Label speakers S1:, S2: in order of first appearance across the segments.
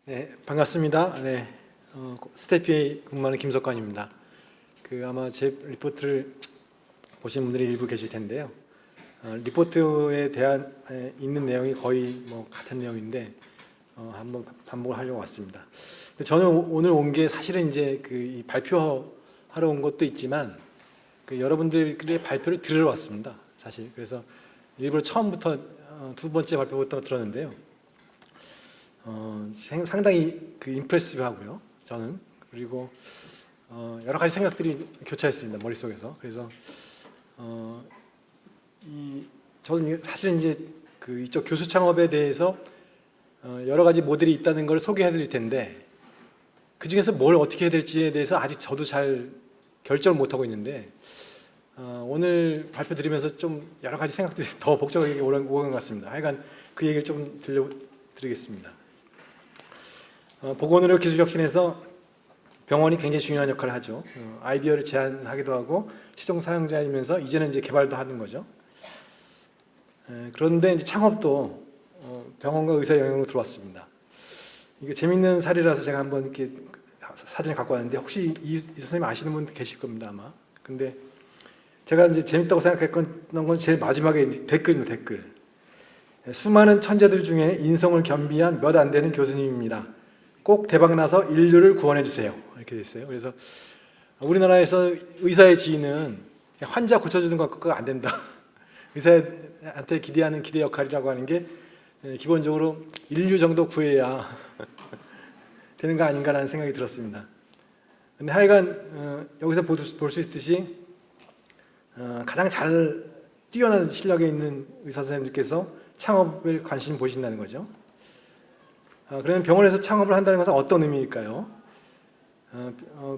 S1: 네, 반갑습니다. 네, 스태피에 근무하는 김석관입니다. 아마 제 리포트를 보신 분들이 일부 계실 텐데요. 리포트에 대한 있는 내용이 거의 같은 내용인데 한번 반복을 하려고 왔습니다. 근데 저는 오늘 온 게 사실은 이제 이 발표하러 온 것도 있지만 여러분들의 발표를 들으러 왔습니다. 사실 그래서 일부러 처음부터 두 번째 발표부터 들었는데요. 상당히 임프레시브하고요. 저는 그리고 여러 가지 생각들이 교차했습니다. 머릿속에서. 그래서 저는 사실은 이제 이쪽 교수 창업에 대해서 여러 가지 모델이 있다는 걸 소개해 드릴 텐데 그 중에서 뭘 어떻게 해야 될지에 대해서 아직 저도 잘 결정을 못 하고 있는데 오늘 발표 드리면서 좀 여러 가지 생각들이 더 복잡하게 오는 것 같습니다. 하여간 그 얘기를 좀 들려드리겠습니다. 보건의료 기술혁신에서 병원이 굉장히 중요한 역할을 하죠. 아이디어를 제안하기도 하고 최종 사용자이면서 이제는 이제 개발도 하는 거죠. 그런데 이제 창업도 병원과 의사 영역으로 들어왔습니다. 이게 재밌는 사례라서 제가 한번 이렇게 사진을 갖고 왔는데 혹시 이 선생님 아시는 분 계실 겁니다 아마. 근데 제가 이제 재밌다고 생각했던 건 제일 마지막에 이제 댓글입니다. 댓글. 수많은 천재들 중에 인성을 겸비한 몇 안 되는 교수님입니다. 꼭 대박나서 인류를 구원해 주세요. 이렇게 됐어요. 그래서 우리나라에서 의사의 지위는 환자 고쳐주는 것과 안 된다. 의사한테 기대하는 기대 역할이라고 하는 게 기본적으로 인류 정도 구해야 되는 거 아닌가라는 생각이 들었습니다. 근데 하여간 여기서 볼 수 있듯이 가장 잘 뛰어난 실력에 있는 의사 선생님들께서 창업을 관심 보신다는 거죠. 그러면 병원에서 창업을 한다는 것은 어떤 의미일까요?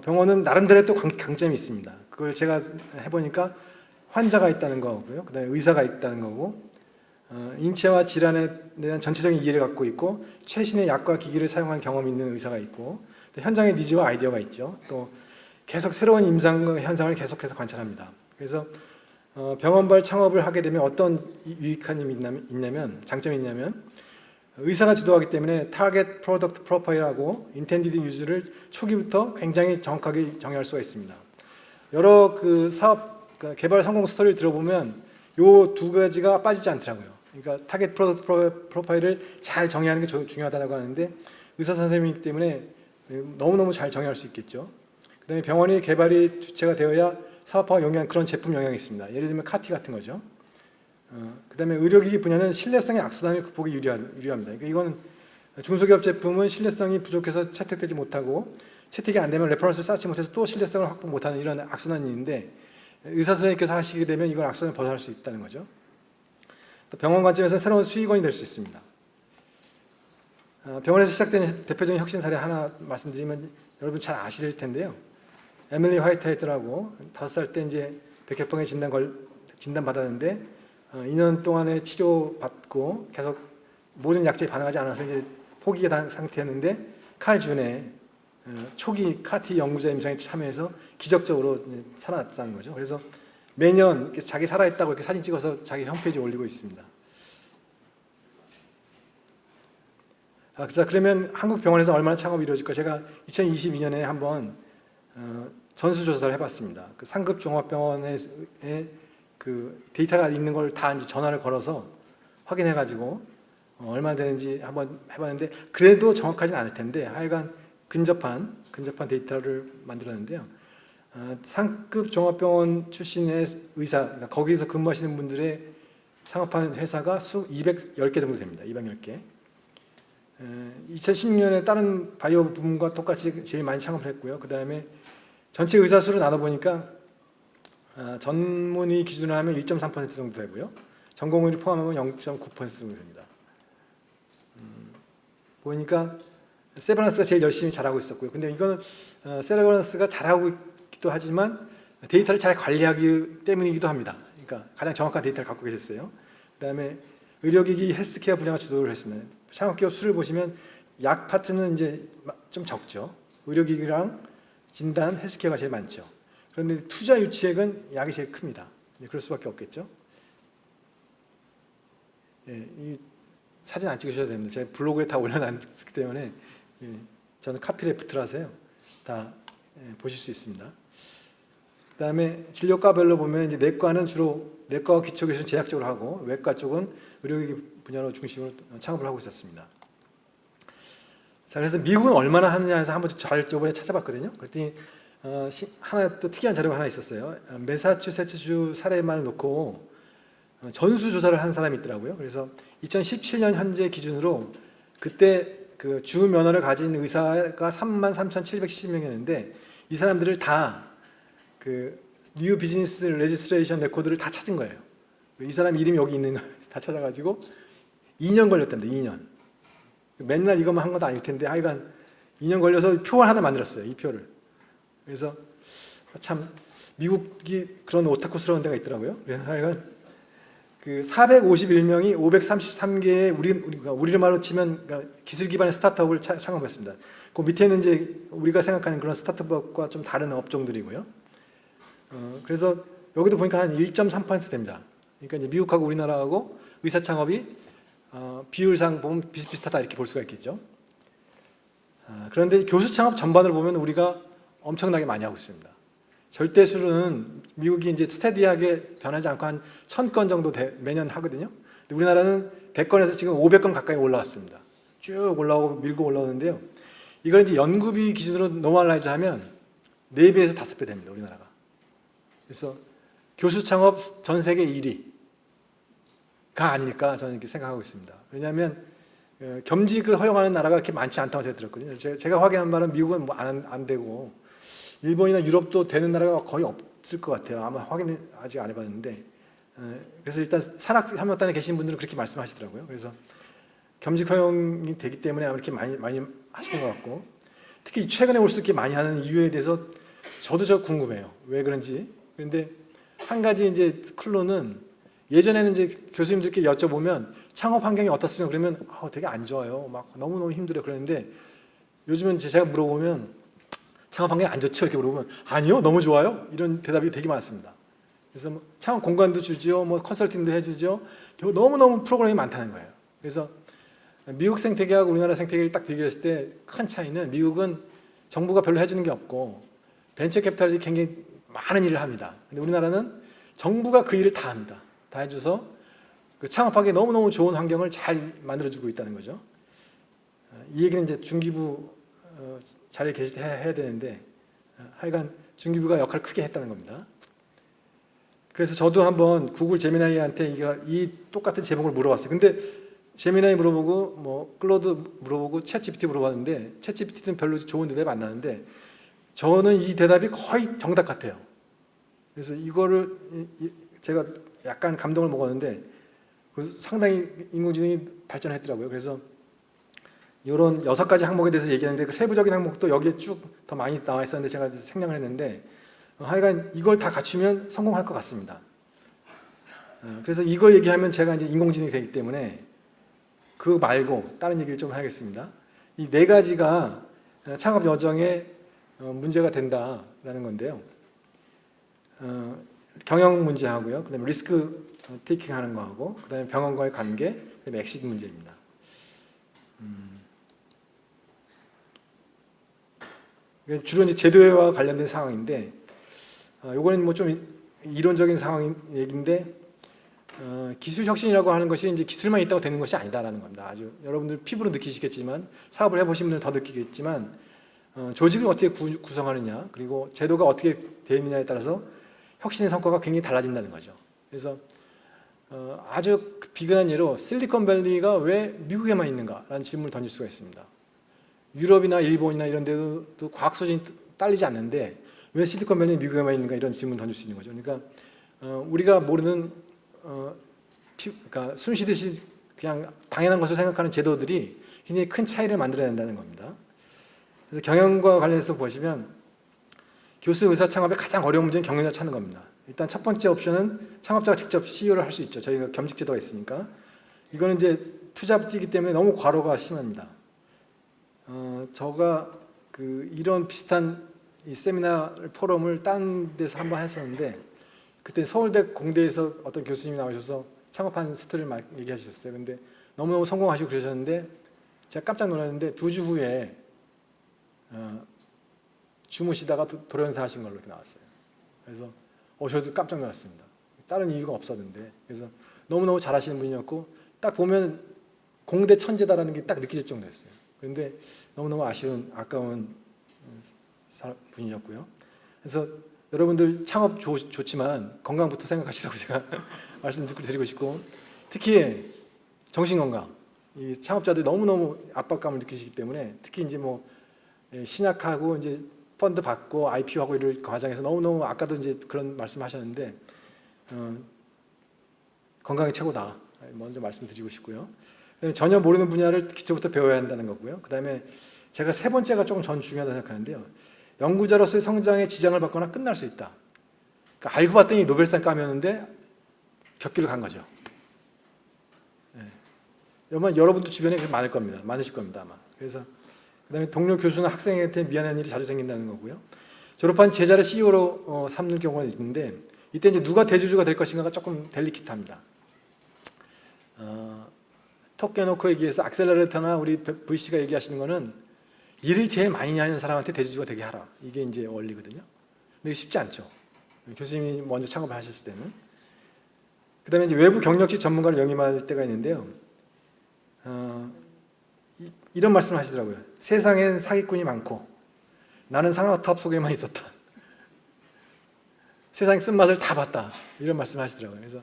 S1: 병원은 나름대로의 또 강점이 있습니다. 그걸 제가 해보니까 환자가 있다는 거고요. 그 다음에 의사가 있다는 거고, 인체와 질환에 대한 전체적인 이해를 갖고 있고, 최신의 약과 기기를 사용한 경험이 있는 의사가 있고, 현장의 니즈와 아이디어가 있죠. 또 계속 새로운 임상 현상을 계속해서 관찰합니다. 그래서 병원발 창업을 하게 되면 어떤 유익한 점이 있냐면, 장점이 있냐면, 의사가 주도하기 때문에 타겟 프로덕트 프로파일하고 인텐디드 유즈를 초기부터 굉장히 정확하게 정의할 수가 있습니다. 여러 사업 개발 성공 스토리를 들어보면 요 두 가지가 빠지지 않더라고요. 그러니까 타겟 프로덕트 프로파일을 잘 정의하는 게 중요하다고 하는데 의사 선생님이기 때문에 너무너무 잘 정의할 수 있겠죠. 그다음에 병원이 개발이 주체가 되어야 사업화가 용이한 그런 제품 영향이 있습니다. 예를 들면 카티 같은 거죠. 그다음에 의료기기 분야는 신뢰성의 악순환을 극복이 유리합니다. 그러니까 이건 중소기업 제품은 신뢰성이 부족해서 채택되지 못하고 채택이 안 되면 레퍼런스를 쌓지 못해서 또 신뢰성을 확보 못하는 이런 악순환이 있는데 의사 선생님께서 하시게 되면 이걸 악순환을 벗어날 수 있다는 거죠. 또 병원 관점에서 새로운 수익원이 될 수 있습니다. 병원에서 시작된 대표적인 혁신 사례 하나 말씀드리면 여러분 잘 아실 텐데요. 에밀리 화이트헤드라고 5살 때 이제 백혈병에 진단 받았는데 2년 동안의 치료 받고 계속 모든 약제에 반응하지 않아서 이제 포기한 상태였는데 칼 준의 초기 카티 연구자 임상에 참여해서 기적적으로 살아났다는 거죠. 그래서 매년 자기 살아있다고 이렇게 사진 찍어서 자기 홈페이지에 올리고 있습니다. 그러면 한국 병원에서 얼마나 창업이 이루어질까? 제가 2022년에 한번 전수조사를 해봤습니다. 상급 종합병원에 데이터가 있는 걸 다 이제 전화를 걸어서 확인해가지고 얼마나 되는지 한번 해봤는데 그래도 정확하진 않을 텐데 하여간 근접한 데이터를 만들었는데요. 상급 종합병원 출신의 의사, 그러니까 거기서 근무하시는 분들의 창업한 회사가 210개 정도 됩니다. 210개. 2016년에 다른 바이오 부문과 똑같이 제일 많이 창업을 했고요. 그 다음에 전체 의사 수를 나눠보니까 전문의 기준으로 하면 1.3% 정도 되고요. 전공의를 포함하면 0.9% 정도 됩니다. 보니까 세브란스가 제일 열심히 잘하고 있었고요. 근데 이거는 세브란스가 잘하고 있기도 하지만 데이터를 잘 관리하기 때문이기도 합니다. 그러니까 가장 정확한 데이터를 갖고 계셨어요. 그다음에 의료기기 헬스케어 분야가 주도를 했습니다. 창업기업 수를 보시면 약 파트는 이제 좀 적죠. 의료기기랑 진단, 헬스케어가 제일 많죠. 그런데 투자 유치액은 약이 제일 큽니다. 그럴 수밖에 없겠죠. 이 사진 안 찍으셔도 됩니다. 제가 블로그에 다 올려놨기 때문에 예, 저는 카피레프트라서요. 다 보실 수 있습니다. 그다음에 진료과별로 보면 이제 내과는 주로 내과와 기초교수는 제약적으로 하고 외과 쪽은 의료기 분야로 중심으로 창업을 하고 있었습니다. 자, 그래서 미국은 얼마나 하느냐 해서 한번 잘 이번에 찾아봤거든요. 그랬더니 하나 또 특이한 자료가 하나 있었어요. 매사추세츠주 사례만 놓고 전수조사를 한 사람이 있더라고요. 그래서 2017년 현재 기준으로 그때 그 주 면허를 가진 의사가 33,710명이었는데 이 사람들을 다 그 뉴 비즈니스 레지스트레이션 레코드를 다 찾은 거예요. 이 사람 이름이 여기 있는 걸 다 찾아가지고 2년 걸렸답니다. 2년. 맨날 이것만 한 것도 아닐 텐데 하여간 2년 걸려서 표 하나 만들었어요. 이 표를. 그래서 참 미국이 그런 오타쿠스러운 데가 있더라고요. 그래서 하여간 그 451명이 533개의 우리 말로 치면 기술 기반의 스타트업을 창업했습니다. 그 밑에는 이제 우리가 생각하는 그런 스타트업과 좀 다른 업종들이고요. 그래서 여기도 보니까 한 1.3% 됩니다. 그러니까 이제 미국하고 우리나라하고 의사 창업이 비율상 보면 비슷비슷하다 이렇게 볼 수가 있겠죠. 그런데 교수 창업 전반을 보면 우리가 엄청나게 많이 하고 있습니다. 절대수는 미국이 이제 스테디하게 변하지 않고 한 1,000건 정도 매년 하거든요. 근데 우리나라는 100건에서 지금 500건 가까이 올라왔습니다. 쭉 올라오고 밀고 올라오는데요. 이걸 이제 연구비 기준으로 노멀라이즈 하면 4배에서 5배 됩니다. 우리나라가. 그래서 교수 창업 전 세계 1위가 아닐까 저는 이렇게 생각하고 있습니다. 왜냐하면 겸직을 허용하는 나라가 그렇게 많지 않다고 제가 들었거든요. 제가 확인한 바는 미국은 뭐 안 되고 일본이나 유럽도 되는 나라가 거의 없을 것 같아요. 아마 확인을 아직 안 해봤는데 그래서 일단 산학협력단에 계신 분들은 그렇게 말씀하시더라고요. 그래서 겸직 허용이 되기 때문에 아마 이렇게 많이 하시는 것 같고 특히 최근에 올수록 이렇게 많이 하는 이유에 대해서 저도 궁금해요. 왜 그런지. 그런데 한 가지 이제 클로는 예전에는 이제 교수님들께 여쭤보면 창업 환경이 어떻습니까? 그러면 되게 안 좋아요. 막 너무너무 힘들어요. 그러는데 요즘은 제가 물어보면 창업 환경이 안 좋죠? 이렇게 물어보면 아니요, 너무 좋아요. 이런 대답이 되게 많습니다. 그래서 뭐 창업 공간도 주죠, 뭐 컨설팅도 해주죠. 너무너무 프로그램이 많다는 거예요. 그래서 미국 생태계하고 우리나라 생태계를 딱 비교했을 때 큰 차이는 미국은 정부가 별로 해주는 게 없고 벤처 캐피탈이 굉장히 많은 일을 합니다. 근데 우리나라는 정부가 그 일을 다 합니다. 다 해줘서 그 창업하기 너무너무 좋은 환경을 잘 만들어주고 있다는 거죠. 이 얘기는 이제 중기부 자리에 계실 때 해야 되는데 하여간 중기부가 역할을 크게 했다는 겁니다. 그래서 저도 한번 구글 제미나이한테 이 똑같은 제목을 물어봤어요. 근데 제미나이 물어보고 뭐 클로드 물어보고 챗GPT 물어봤는데 챗GPT는 별로 좋은 대답이 안 나는데 저는 이 대답이 거의 정답 같아요. 그래서 이거를 제가 약간 감동을 먹었는데 상당히 인공지능이 발전했더라고요. 그래서 이런 6가지 항목에 대해서 얘기하는데 그 세부적인 항목도 여기에 쭉 더 많이 나와 있었는데 제가 생략을 했는데 하여간 이걸 다 갖추면 성공할 것 같습니다. 그래서 이걸 얘기하면 제가 이제 인공지능이 되기 때문에 그 말고 다른 얘기를 좀 하겠습니다. 이 4가지가 창업 여정에 문제가 된다라는 건데요. 경영 문제하고요. 그다음에 리스크 테이킹 하는 거하고 그다음에 병원과의 관계, 그다음에 엑시트 문제입니다. 주로 이제 제도와 관련된 상황인데 요거는 뭐 좀 이론적인 상황 얘기인데 기술 혁신이라고 하는 것이 이제 기술만 있다고 되는 것이 아니다라는 겁니다. 아주 여러분들 피부로 느끼시겠지만 사업을 해보신 분들은 더 느끼겠지만 조직을 어떻게 구성하느냐 그리고 제도가 어떻게 되어 있느냐에 따라서 혁신의 성과가 굉장히 달라진다는 거죠. 그래서 아주 비근한 예로 실리콘밸리가 왜 미국에만 있는가라는 질문을 던질 수가 있습니다. 유럽이나 일본이나 이런 데도 과학 수준이 딸리지 않는데 왜 실리콘밸리는 미국에만 있는가 이런 질문을 던질 수 있는 거죠. 그러니까 우리가 모르는 그러니까 숨쉬듯이 그냥 당연한 것을 생각하는 제도들이 굉장히 큰 차이를 만들어낸다는 겁니다. 그래서 경영과 관련해서 보시면 교수 의사 창업의 가장 어려운 문제는 경영자 찾는 겁니다. 일단 첫 번째 옵션은 창업자가 직접 CEO를 할 수 있죠. 저희가 겸직 제도가 있으니까. 이거는 이제 투자 뛰기 때문에 너무 과로가 심합니다. 제가 이런 비슷한 이 세미나 포럼을 딴 데서 한번 했었는데 그때 서울대 공대에서 어떤 교수님이 나오셔서 창업한 스토리를 막 얘기하셨어요. 근데 너무너무 성공하시고 그러셨는데 제가 깜짝 놀랐는데 2주 후에 주무시다가 돌연사 하신 걸로 이렇게 나왔어요. 그래서 저도 깜짝 놀랐습니다. 다른 이유가 없었는데, 그래서 너무너무 잘하시는 분이었고 딱 보면 공대 천재다라는 게 딱 느껴질 정도였어요. 그런데 너무너무 아까운 분이었고요. 그래서 여러분들 창업 좋지만 건강부터 생각하시라고 제가 말씀드리고 싶고, 특히 정신건강, 이 창업자들 너무너무 압박감을 느끼시기 때문에 특히 이제 뭐 신약하고 이제 펀드 받고 IPO하고 이럴 과정에서 너무너무 아까도 이제 그런 말씀하셨는데 건강이 최고다. 먼저 말씀드리고 싶고요. 그다음에 전혀 모르는 분야를 기초부터 배워야 한다는 거고요. 그다음에 제가 세 번째가 조금 전 중요하다고 생각하는데요. 연구자로서의 성장에 지장을 받거나 끝날 수 있다. 그러니까 알고 봤더니 노벨상 까매었는데 격기를 간 거죠. 아마 여러분도 주변에 많으실 겁니다 아마. 그래서 그다음에 동료 교수나 학생한테 미안한 일이 자주 생긴다는 거고요. 졸업한 제자를 CEO로 삼는 경우가 있는데 이때 이제 누가 대주주가 될 것인가가 조금 델리킷합니다. 톡 깨놓고 얘기해서 악셀러레이터나 우리 VC가 얘기하시는 거는 일을 제일 많이 하는 사람한테 대주주가 되게 하라. 이게 이제 원리거든요. 근데 쉽지 않죠. 교수님이 먼저 창업을 하셨을 때는. 그다음에 이제 외부 경력직 전문가를 영임할 때가 있는데요. 이런 말씀 하시더라고요. 세상엔 사기꾼이 많고 나는 상하탑 속에만 있었다. 세상의 쓴맛을 다 봤다. 이런 말씀 하시더라고요. 그래서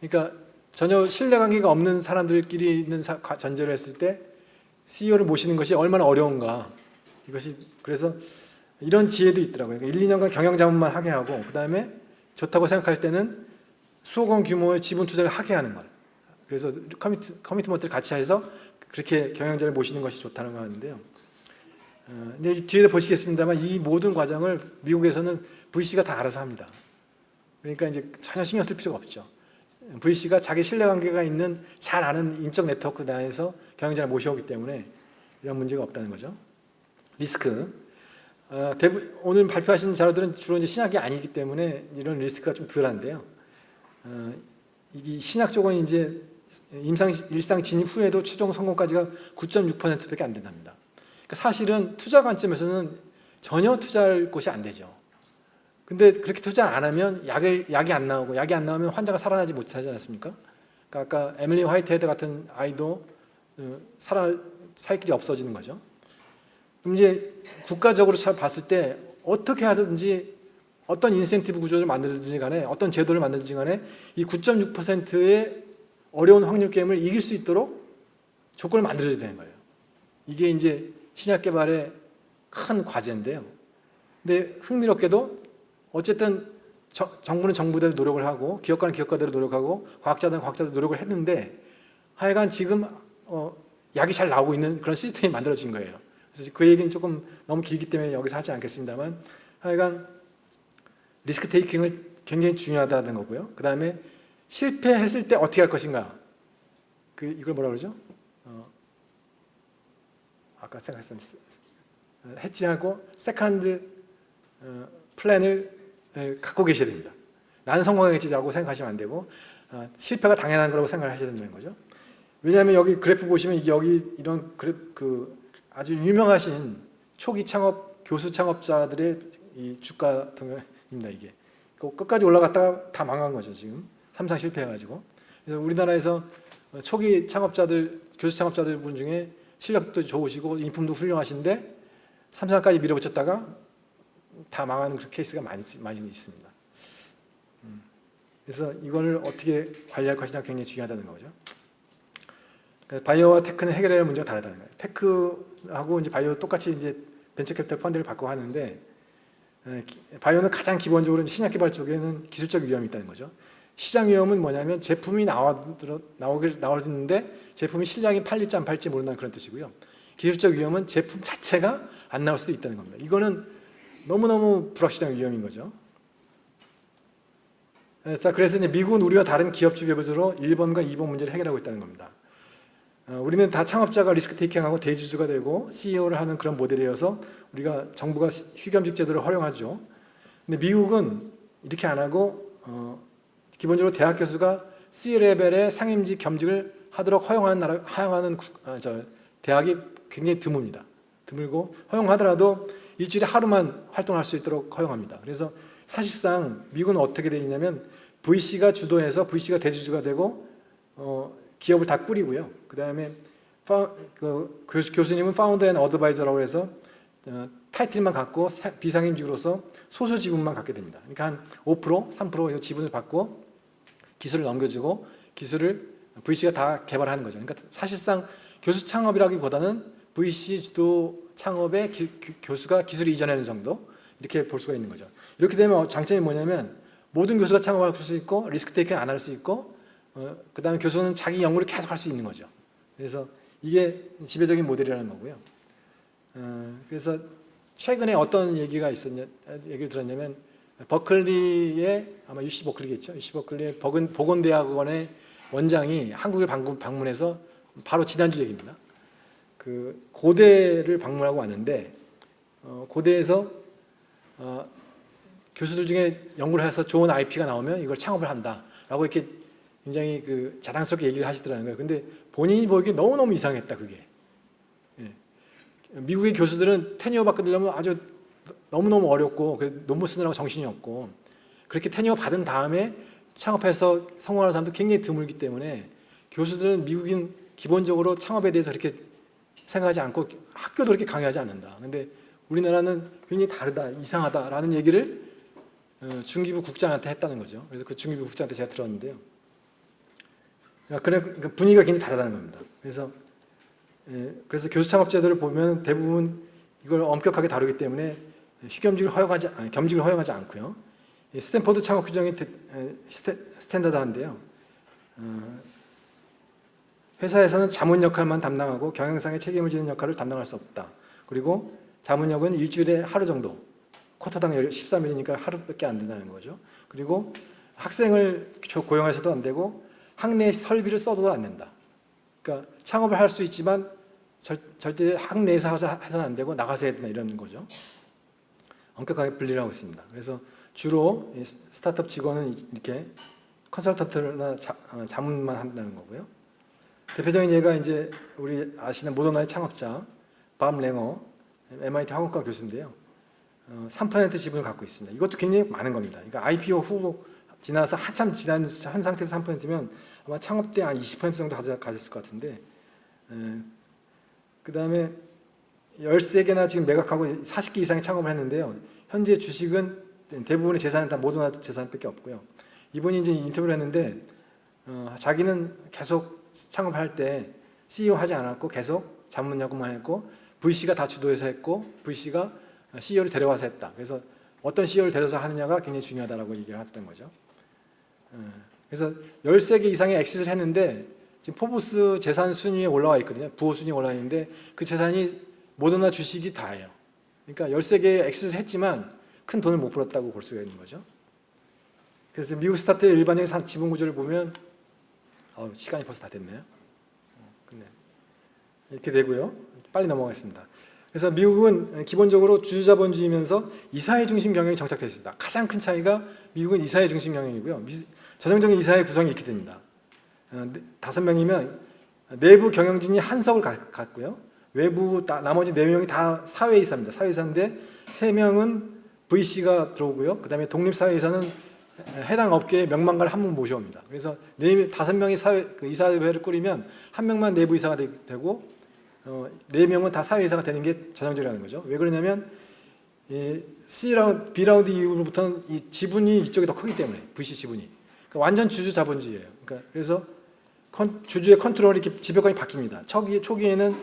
S1: 그러니까 전혀 신뢰관계가 없는 사람들끼리 있는 전제를 했을 때 CEO를 모시는 것이 얼마나 어려운가. 이것이 그래서 이런 지혜도 있더라고요. 그러니까 1, 2년간 경영자문만 하게 하고 그 다음에 좋다고 생각할 때는 수억 원 규모의 지분 투자를 하게 하는 것. 그래서 커미트먼트를 같이 해서 그렇게 경영자를 모시는 것이 좋다는 거 하는데요. 근데 뒤에 보시겠습니다만 이 모든 과정을 미국에서는 VC가 다 알아서 합니다. 그러니까 이제 전혀 신경 쓸 필요가 없죠. VC가 자기 신뢰관계가 있는 잘 아는 인적 네트워크 내에서 경영자를 모셔오기 때문에 이런 문제가 없다는 거죠. 리스크. 오늘 발표하시는 자료들은 주로 이제 신약이 아니기 때문에 이런 리스크가 좀 덜한데요. 이 신약 쪽은 이제 일상 진입 후에도 최종 성공까지가 9.6%밖에 안 된답니다. 그러니까 사실은 투자 관점에서는 전혀 투자할 곳이 안 되죠. 근데 그렇게 투자 안 하면 약이 안 나오고 약이 안 나오면 환자가 살아나지 못하지 않습니까? 그러니까 아까 에밀리 화이트헤드 같은 아이도 살 길이 없어지는 거죠. 그럼 이제 국가적으로 잘 봤을 때 어떻게 하든지 어떤 인센티브 구조를 만들든지 간에 어떤 제도를 만들든지 간에 이 9.6%의 어려운 확률 게임을 이길 수 있도록 조건을 만들어야 되는 거예요. 이게 이제 신약 개발의 큰 과제인데요. 근데 흥미롭게도 어쨌든 정부는 정부대로 노력을 하고 기업가는 기업가대로 노력하고 과학자들은 과학자대로 노력을 했는데 하여간 지금 약이 잘 나오고 있는 그런 시스템이 만들어진 거예요. 그래서 그 얘기는 조금 너무 길기 때문에 여기서 하지 않겠습니다만 하여간 리스크 테이킹을 굉장히 중요하다는 거고요. 그 다음에 실패했을 때 어떻게 할 것인가. 이걸 뭐라 그러죠? 아까 생각했었는데 해치하고 세컨드 플랜을 갖고 계셔야 됩니다. 나는 성공하겠지라고 생각하시면 안 되고 실패가 당연한 거라고 생각하셔야 된다는 거죠. 왜냐하면 여기 그래프 보시면 여기 이런 아주 유명하신 초기 교수 창업자들의 이 주가 동향입니다. 이게 끝까지 올라갔다가 다 망한 거죠. 지금 삼상 실패해가지고. 그래서 우리나라에서 초기 창업자들, 교수 창업자들 분 중에 실력도 좋으시고 인품도 훌륭하신데 삼상까지 밀어붙였다가 다 망하는 그런 케이스가 많이 있습니다. 그래서 이거를 어떻게 관리할 것이냐 굉장히 중요하다는 거죠. 바이오와 테크는 해결해야 할 문제가 다르다는 거예요. 테크하고 이제 바이오 똑같이 이제 벤처 캐피탈 펀드를 받고 하는데 바이오는 가장 기본적으로 신약 개발 쪽에는 기술적 위험이 있다는 거죠. 시장 위험은 뭐냐면 제품이 나오는데 제품이 실량이 팔릴지 안 팔릴지 모른다는 그런 뜻이고요. 기술적 위험은 제품 자체가 안 나올 수도 있다는 겁니다. 이거는 너무너무 불확실한 위험인 거죠. 그래서 이제 미국은 우리와 다른 기업주 비교적으로 1번과 2번 문제를 해결하고 있다는 겁니다. 우리는 다 창업자가 리스크 테이킹하고 대주주가 되고 CEO를 하는 그런 모델이어서 우리가 정부가 휴겸직 제도를 활용하죠. 근데 미국은 이렇게 안 하고 기본적으로 대학 교수가 C레벨의 상임직 겸직을 하도록 허용하는 대학이 굉장히 드뭅니다. 드물고 허용하더라도 일주일에 하루만 활동할 수 있도록 허용합니다. 그래서 사실상 미국은 어떻게 되어 있냐면 VC가 주도해서 VC가 대주주가 되고 기업을 다 꾸리고요. 그 다음에 교수님은 파운더 앤 어드바이저라고 해서 타이틀만 갖고 비상임직으로서 소수 지분만 갖게 됩니다. 그러니까 한 5%, 3% 지분을 받고 기술을 넘겨주고 기술을 VC가 다 개발하는 거죠. 그러니까 사실상 교수 창업이라기보다는 VC 주도 창업에 교수가 기술을 이전하는 정도 이렇게 볼 수가 있는 거죠. 이렇게 되면 장점이 뭐냐면 모든 교수가 창업할 수 있고 리스크 테이킹 안 할 수 있고 그 다음에 교수는 자기 연구를 계속 할 수 있는 거죠. 그래서 이게 지배적인 모델이라는 거고요. 그래서 최근에 어떤 얘기를 들었냐면 버클리의 아마 UC 버클리겠죠. UC 버클리의 보건대학원의 원장이 한국을 방문해서 바로 지난주 얘기입니다. 그 고대를 방문하고 왔는데 고대에서 교수들 중에 연구를 해서 좋은 IP가 나오면 이걸 창업을 한다라고 이렇게 굉장히 그 자랑스럽게 얘기를 하시더라는 거예요. 근데 본인이 보기에 너무너무 이상했다 그게. 예. 미국의 교수들은 테니어 받으려면 아주 너무너무 어렵고 논문 쓰느라고 정신이 없고 그렇게 테니어 받은 다음에 창업해서 성공하는 사람도 굉장히 드물기 때문에 교수들은 미국인 기본적으로 창업에 대해서 그렇게 생각하지 않고 학교도 그렇게 강요하지 않는다. 근데 우리나라는 굉장히 다르다, 이상하다라는 얘기를 중기부 국장한테 했다는 거죠. 그래서 그 중기부 국장한테 제가 들었는데요. 그 분위기가 굉장히 다르다는 겁니다. 그래서 교수 창업제도를 보면 대부분 이걸 엄격하게 다루기 때문에 겸직을 허용하지 않고요. 스탠퍼드 창업 규정이 스탠다드한데요. 회사에서는 자문 역할만 담당하고 경영상의 책임을 지는 역할을 담당할 수 없다. 그리고 자문역은 일주일에 하루 정도, 쿼터당 13일이니까 하루밖에 안 된다는 거죠. 그리고 학생을 고용해서도 안 되고 학내 설비를 써도 안 된다. 그러니까 창업을 할 수 있지만 절대 학내에서 해서는 안 되고 나가서 해야 된다 이런 거죠. 엄격하게 분리를 하고 있습니다. 그래서 주로 스타트업 직원은 이렇게 컨설턴트나 자문만 한다는 거고요. 대표적인 예가 이제 우리 아시는 모더나의 창업자 밥 랭어 MIT 학원과 교수인데요. 3% 지분을 갖고 있습니다. 이것도 굉장히 많은 겁니다. 그러니까 IPO 후 지나서 한참 지난 한 상태에서 3%면 아마 창업 때 한 20% 정도 가졌을 것 같은데 그 다음에 13개나 지금 매각하고 40개 이상의 창업을 했는데요. 현재 주식은 대부분의 재산은 다 모더나 재산밖에 없고요. 이분이 이제 인터뷰를 했는데 자기는 계속 창업할 때 CEO 하지 않았고 계속 자문 역할만 했고 VC가 다 주도해서 했고 VC가 CEO를 데려와서 했다. 그래서 어떤 CEO를 데려서 하느냐가 굉장히 중요하다라고 얘기를 했던 거죠. 그래서 13개 이상의 엑시트를 했는데 지금 포브스 재산 순위에 올라와 있거든요. 부호 순위에 올라와 있는데 그 재산이 모더나 주식이 다예요. 그러니까 13개의 엑시트를 했지만 큰 돈을 못 벌었다고 볼 수가 있는 거죠. 그래서 미국 스타트의 일반적인 지분 구조를 보면 시간이 벌써 다 됐네요. 근데 이렇게 되고요. 빨리 넘어가겠습니다. 그래서 미국은 기본적으로 주주자본주의면서 이사회 중심 경영이 정착되어 있습니다. 가장 큰 차이가 미국은 이사회 중심 경영이고요. 전형적인 이사회 구성이 이렇게 됩니다. 5명이면 내부 경영진이 한석을 갖고요. 외부 나머지 4명이 다 사회이사입니다. 사회이사인데 3명은 VC가 들어오고요. 그 다음에 독립사회이사는 해당 업계의 명망가를 한 분 모셔옵니다. 그래서 5명이 이사회를 꾸리면 1명만 내부이사가 되고 4명은 다 사회이사가 되는 게 전형적이라는 거죠. 왜 그러냐면 B라운드 이후로부터는 이 지분이 이쪽이 더 크기 때문에 VC 지분이 그러니까 완전 주주 자본주의예요. 그러니까 그래서 주주의 컨트롤이 이렇게 지배권이 바뀝니다. 초기에는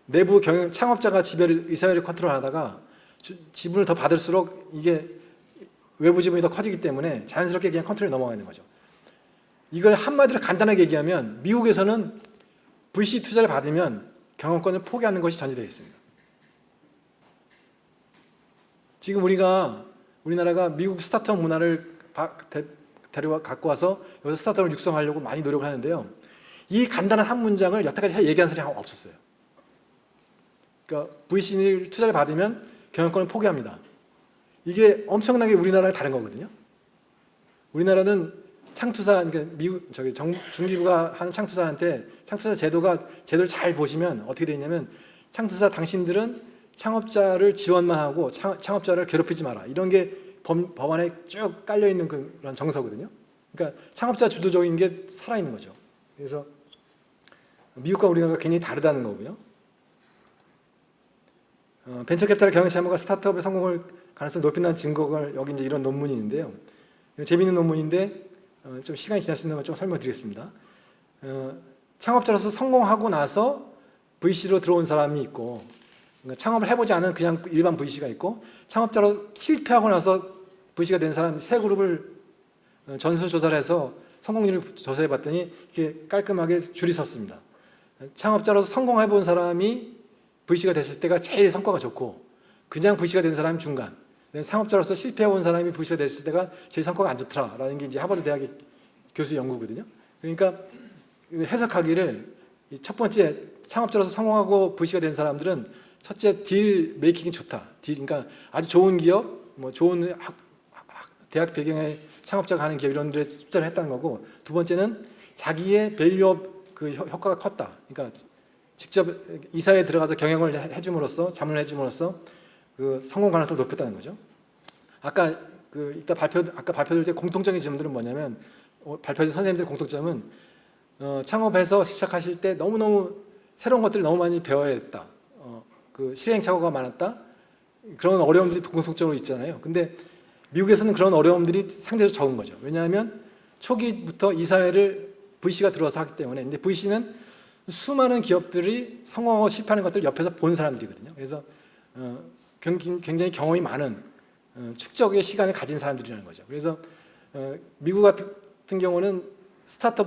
S1: 내부 경영 창업자가 이사회를 컨트롤하다가 지분을 더 받을수록 이게 외부 지분이 더 커지기 때문에 자연스럽게 그냥 컨트롤이 넘어가는 거죠. 이걸 한마디로 간단하게 얘기하면 미국에서는 VC 투자를 받으면 경영권을 포기하는 것이 전제되어 있습니다. 지금 우리나라가 미국 스타트업 문화를 갖고 와서 여기서 스타트업을 육성하려고 많이 노력을 하는데요. 이 간단한 한 문장을 여태까지 얘기한 사람이 없었어요. 그러니까 VC 투자를 받으면 경영권을 포기합니다. 이게 엄청나게 우리나라랑 다른 거거든요. 우리나라는 창투사, 그러니까 중기부가 하는 창투사한테 창투사 제도를 잘 보시면 어떻게 되어 있냐면 창투사 당신들은 창업자를 지원만 하고 창업자를 괴롭히지 마라. 이런 게 법안에 쭉 깔려 있는 그런 정서거든요. 그러니까 창업자 주도적인 게 살아있는 거죠. 그래서 미국과 우리나라가 굉장히 다르다는 거고요. 벤처캐피탈 경영자모가 스타트업의 성공을 가능성을 높인다는 증거가 여기 이제 이런 논문이 있는데요. 재미있는 논문인데 좀 시간이 지났으면 좀 설명드리겠습니다. 창업자로서 성공하고 나서 VC로 들어온 사람이 있고, 그러니까 창업을 해보지 않은 그냥 일반 VC가 있고, 창업자로 실패하고 나서 VC가 된 사람 세 그룹을 전수조사를 해서 성공률을 조사해 봤더니 이렇게 깔끔하게 줄이 섰습니다. 창업자로서 성공해본 사람이 VC가 됐을 때가 제일 성과가 좋고, 그냥 VC가 된 사람이 중간, 창업자로서 실패해본 사람이 VC가 됐을 때가 제일 성과가 안 좋더라라는 게 이제 하버드 대학의 교수 연구거든요. 그러니까 해석하기를 첫 번째, 창업자로서 성공하고 VC가 된 사람들은 첫째, 딜 메이킹이 좋다. 그러니까 아주 좋은 기업, 뭐 좋은 대학 배경의 창업자가 하는 기업 이런 데에 투자를 했다는 거고, 두 번째는 자기의 밸류업 그 효과가 컸다. 그러니까 직접 이사에 들어가서 경영을 해줌으로써, 자문을 해줌으로써 그 성공 가능성을 높였다는 거죠. 아까 발표될 때 공통적인 점들은 뭐냐면, 발표된 선생님들의 공통점은 창업해서 시작하실 때 너무너무 새로운 것들을 너무 많이 배워야 했다. 그 시행착오가 많았다. 그런 어려움들이 공통적으로 있잖아요. 근데 미국에서는 그런 어려움들이 상대적으로 적은 거죠. 왜냐하면 초기부터 이 사회를 VC가 들어와서 하기 때문에. 근데 VC는 수많은 기업들이 성공하고 실패하는 것들을 옆에서 본 사람들이거든요. 그래서 굉장히 경험이 많은 축적의 시간을 가진 사람들이라는 거죠. 그래서 미국 같은 경우는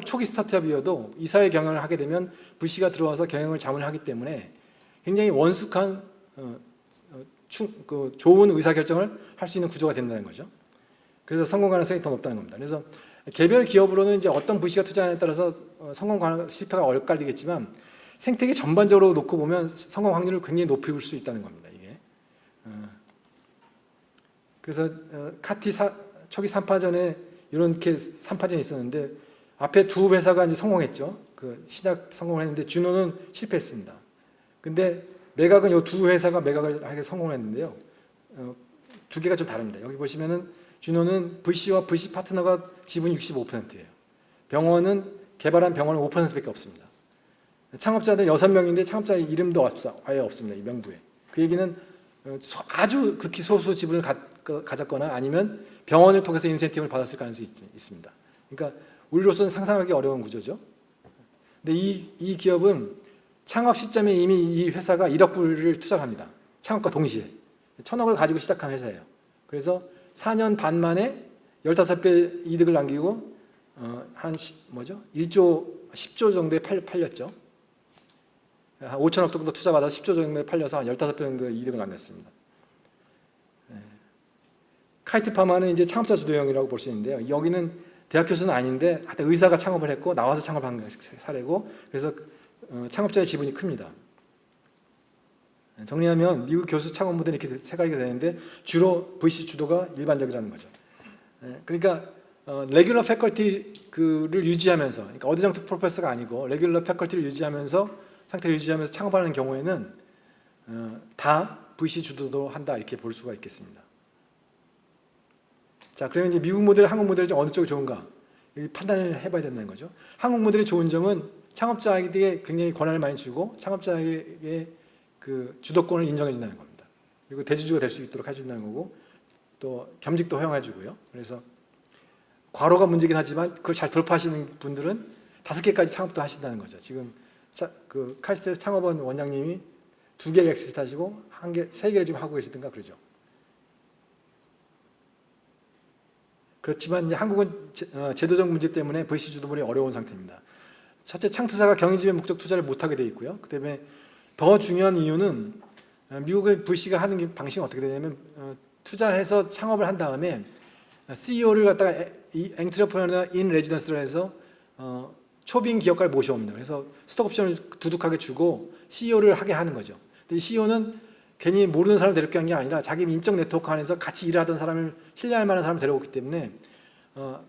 S1: 초기 스타트업이어도 이사회 경영을 하게 되면 VC가 들어와서 경영을 자문을 하기 때문에 굉장히 원숙한 좋은 의사결정을 할 수 있는 구조가 된다는 거죠. 그래서 성공 가능성이 더 높다는 겁니다. 그래서 개별 기업으로는 이제 어떤 VC가 투자하느냐에 따라서 성공 가능 실패가 엇갈리겠지만 생태계 전반적으로 놓고 보면 성공 확률을 굉장히 높일 수 있다는 겁니다. 이게. 그래서 카티 초기 3파전에 이렇게 3파전이 있었는데 앞에 두 회사가 이제 성공했죠. 그 시작 성공을 했는데 주노는 실패했습니다. 근데 매각은 이 두 회사가 매각을 하게 성공을 했는데요. 두 개가 좀 다릅니다. 여기 보시면은 주노는 VC와 VC 파트너가 지분이 65%예요. 병원은 개발한 병원은 5%밖에 없습니다. 창업자들 6명인데 창업자 이름도 아예 없습니다. 이 명부에. 그 얘기는 아주 극히 소수 지분을 가졌거나 아니면 병원을 통해서 인센티브를 받았을 가능성이 있습니다. 그러니까 우리로서는 상상하기 어려운 구조죠. 근데 이 기업은 창업 시점에 이미 이 회사가 1억 불을 투자합니다. 창업과 동시에 1,000억을 가지고 시작한 회사예요. 그래서 4년 반 만에 15배 이득을 남기고 한 10조 정도에 팔렸죠. 한 5천억 정도 투자받아서 10조 정도에 팔려서 한 15배 정도의 이득을 남겼습니다. 카이트 파마는 이제 창업자 주도형이라고 볼 수 있는데요. 여기는 대학 교수는 아닌데 하여튼 의사가 창업을 했고 나와서 창업한 사례고, 그래서 창업자의 지분이 큽니다. 정리하면 미국 교수 창업 모델이 이렇게 세 가지가 되는데 주로 VC 주도가 일반적이라는 거죠. 그러니까 레귤러 패컬티를 유지하면서, 그러니까 어드정트 프로페서가 아니고 레귤러 패컬티를 유지하면서 상태를 유지하면서 창업하는 경우에는 다 VC 주도도 한다 이렇게 볼 수가 있겠습니다. 자, 그러면 이제 미국 모델, 한국 모델 중 어느 쪽이 좋은가 판단을 해봐야 된다는 거죠. 한국 모델의 좋은 점은 창업자에게 굉장히 권한을 많이 주고 창업자에게 그 주도권을 인정해 준다는 겁니다. 그리고 대주주가 될 수 있도록 해준다는 거고, 또 겸직도 허용해 주고요. 그래서 과로가 문제긴 하지만 그걸 잘 돌파하시는 분들은 5개까지 창업도 하신다는 거죠. 지금 그 카이스트 창업원 원장님이 2개를 엑시트 하시고 3개를 지금 하고 계시던가 그러죠. 그렇지만 이제 한국은 제도적 문제 때문에 VC 주도물이 어려운 상태입니다. 첫째, 창투자가 경영지배 목적 투자를 못하게 돼 있고요. 그다음에 더 중요한 이유는 미국의 VC가 하는 방식이 어떻게 되냐면 투자해서 창업을 한 다음에 CEO를 갖다가 엔트러프레너 인 레지던스를 해서 초빙 기업가를 모셔옵니다. 그래서 스톡옵션을 두둑하게 주고 CEO를 하게 하는 거죠. 근데 이 CEO는 괜히 모르는 사람을 데려오게 한 게 아니라 자기 인적 네트워크 안에서 같이 일하던 사람을 신뢰할 만한 사람을 데려오기 때문에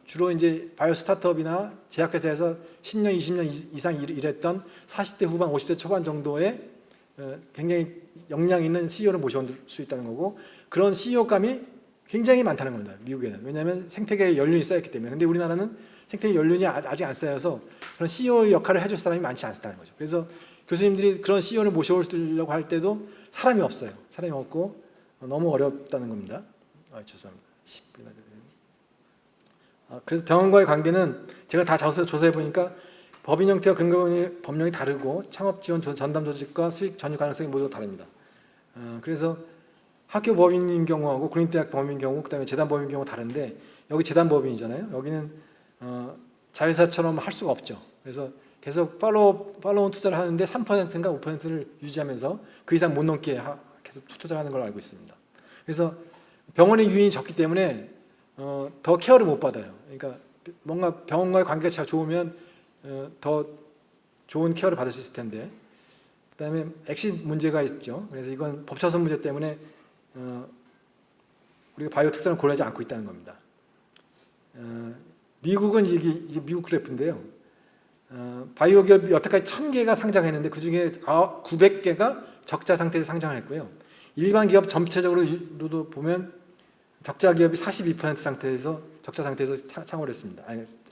S1: 주로 이제 바이오 스타트업이나 제약회사에서 10년, 20년 이상 일했던 40대 후반, 50대 초반 정도의 굉장히 역량 있는 CEO를 모셔올 수 있다는 거고, 그런 CEO감이 굉장히 많다는 겁니다. 미국에는. 왜냐하면 생태계에 연륜이 쌓였기 때문에. 근데 우리나라는 생태계 연륜이 아직 안 쌓여서 그런 CEO 역할을 해줄 사람이 많지 않다는 거죠. 그래서 교수님들이 그런 CEO를 모셔오려고 할 때도 사람이 없어요. 사람이 없고 너무 어렵다는 겁니다. 죄송합니다. 10분이나 되네요. 그래서 병원과의 관계는 제가 다 조사해 보니까 법인 형태와 근거 법령이 다르고 창업 지원 전담 조직과 수익 전유 가능성이 모두 다릅니다. 그래서 학교 법인인 경우하고 국립대학 법인인 경우, 그다음에 재단 법인인 경우 다른데, 여기 재단 법인이잖아요. 여기는 자회사처럼 할 수가 없죠. 그래서 계속 팔로우 투자를 하는데 3%인가 5%를 유지하면서 그 이상 못 넘게 계속 투자를 하는 걸로 알고 있습니다. 그래서 병원의 유인이 적기 때문에 더 케어를 못 받아요. 그러니까 뭔가 병원과의 관계가 잘 좋으면 더 좋은 케어를 받을 수 있을 텐데, 그다음에 엑시트 문제가 있죠. 그래서 이건 법처선 문제 때문에 우리가 바이오 특성을 고려하지 않고 있다는 겁니다. 미국은 이게 미국 그래프인데요. 바이오 기업이 여태까지 1000개가 상장했는데 그 중에 900개가 적자 상태에서 상장을 했고요. 일반 기업 전체적으로도 보면 적자 기업이 42% 상태에서 적자 상태에서 창업을 했습니다.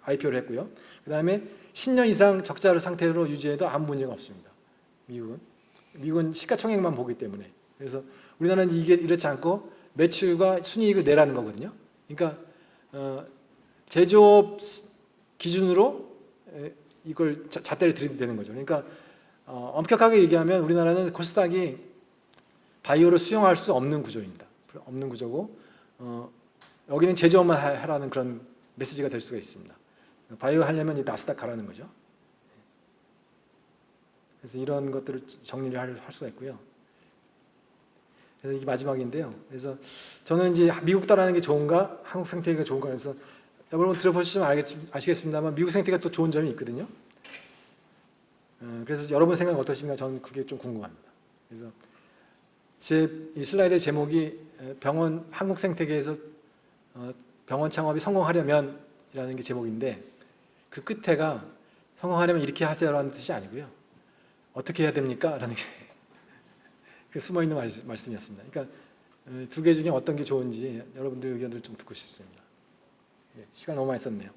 S1: IPO를 했고요. 그 다음에 10년 이상 적자를 상태로 유지해도 아무 문제가 없습니다. 미국은 시가총액만 보기 때문에. 그래서 우리나라는 이게 이렇지 않고 매출과 순이익을 내라는 거거든요. 그러니까 제조업 기준으로 이걸 잣대를 들이대는 거죠. 그러니까 엄격하게 얘기하면 우리나라는 코스닥이 바이오를 수용할 수 없는 구조입니다. 없는 구조고, 여기는 제조업만 하라는 그런 메시지가 될 수가 있습니다. 바이오 하려면 이 나스닥 가라는 거죠. 그래서 이런 것들을 정리를 할 수가 있고요. 그래서 이게 마지막인데요. 그래서 저는 이제 미국 따라하는 게 좋은가, 한국 생태계가 좋은가, 그래서 여러분 들어보시면 아시겠습니다만 미국 생태계가 또 좋은 점이 있거든요. 그래서 여러분 생각은 어떠신가, 저는 그게 좀 궁금합니다. 그래서 이 슬라이드의 제목이 한국 생태계에서 병원 창업이 성공하려면이라는 게 제목인데, 그 끝에가 성공하려면 이렇게 하세요라는 뜻이 아니고요. 어떻게 해야 됩니까? 라는 게 숨어있는 말씀이었습니다. 그러니까 두 개 중에 어떤 게 좋은지 여러분들 의견들 좀 듣고 싶습니다. 시간 너무 많이 썼네요.